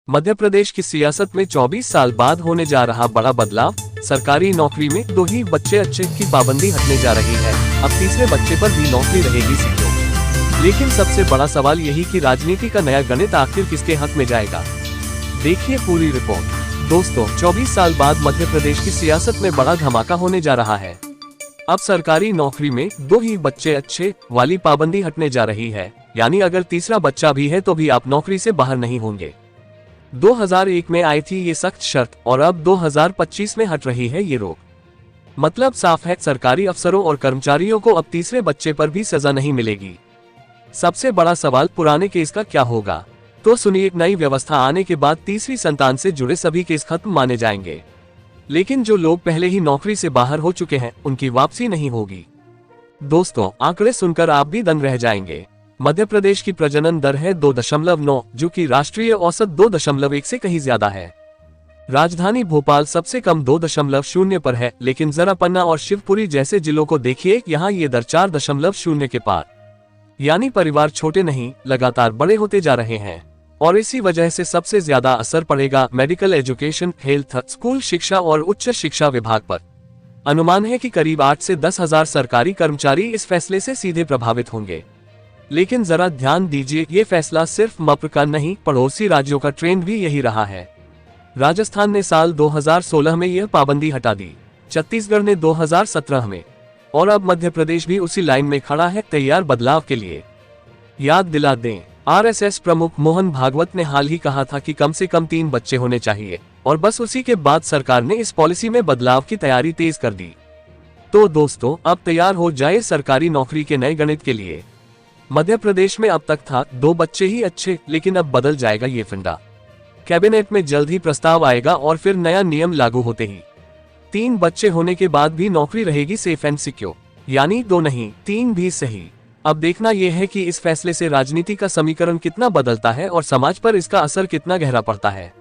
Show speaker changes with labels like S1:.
S1: मध्य प्रदेश की सियासत में 24 साल बाद होने जा रहा बड़ा बदलाव। सरकारी नौकरी में 2 ही बच्चे अच्छे की पाबंदी हटने जा रही है। अब तीसरे बच्चे पर भी नौकरी रहेगी सिक्योर। लेकिन सबसे बड़ा सवाल यही कि राजनीति का नया गणित आखिर किसके हक में जाएगा। देखिए पूरी रिपोर्ट। दोस्तों, 24 साल बाद मध्य प्रदेश की सियासत में बड़ा धमाका होने जा रहा है। अब सरकारी नौकरी में 2 ही बच्चे अच्छे वाली पाबंदी हटने जा रही है। यानी अगर तीसरा बच्चा भी है तो भी आप नौकरी से बाहर नहीं होंगे। 2001 में आई थी ये सख्त शर्त और अब 2025 में हट रही है ये रोक। मतलब साफ है, सरकारी अफसरों और कर्मचारियों को अब तीसरे बच्चे पर भी सजा नहीं मिलेगी। सबसे बड़ा सवाल पुराने केस का क्या होगा। तो सुनिए, एक नई व्यवस्था आने के बाद तीसरी संतान से जुड़े सभी केस खत्म माने जाएंगे। लेकिन जो लोग पहले ही नौकरी से बाहर हो चुके हैं उनकी वापसी नहीं होगी। दोस्तों, आंकड़े सुनकर आप भी दंग रह जाएंगे। मध्य प्रदेश की प्रजनन दर है 2.9, जो कि राष्ट्रीय औसत 2.1 से कहीं ज्यादा है। राजधानी भोपाल सबसे कम 2.0 पर है, लेकिन जरा पन्ना और शिवपुरी जैसे जिलों को देखिए, यहाँ ये दर 4.0 के पार। यानी परिवार छोटे नहीं, लगातार बड़े होते जा रहे हैं। और इसी वजह से सबसे ज्यादा असर पड़ेगा मेडिकल एजुकेशन, हेल्थ, स्कूल शिक्षा और उच्च शिक्षा विभाग पर। अनुमान है कि करीब 8 से 10 हजार सरकारी कर्मचारी इस फैसले से सीधे प्रभावित होंगे। लेकिन जरा ध्यान दीजिए, ये फैसला सिर्फ मप्र का नहीं, पड़ोसी राज्यों का ट्रेंड भी यही रहा है। राजस्थान ने साल 2016 में यह पाबंदी हटा दी, छत्तीसगढ़ ने 2017 में, और अब मध्य प्रदेश भी उसी लाइन में खड़ा है, तैयार बदलाव के लिए। याद दिला दें, आरएसएस प्रमुख मोहन भागवत ने हाल ही कहा था कि कम से कम 3 बच्चे होने चाहिए, और बस उसी के बाद सरकार ने इस पॉलिसी में बदलाव की तैयारी तेज कर दी। तो दोस्तों, अब तैयार हो जाए सरकारी नौकरी के नए गणित के लिए। मध्य प्रदेश में अब तक था 2 बच्चे ही अच्छे, लेकिन अब बदल जाएगा ये फंडा। कैबिनेट में जल्द ही प्रस्ताव आएगा और फिर नया नियम लागू होते ही 3 बच्चे होने के बाद भी नौकरी रहेगी सेफ एंड सिक्योर। यानी 2 नहीं, 3 भी सही। अब देखना यह है कि इस फैसले से राजनीति का समीकरण कितना बदलता है और समाज पर इसका असर कितना गहरा पड़ता है।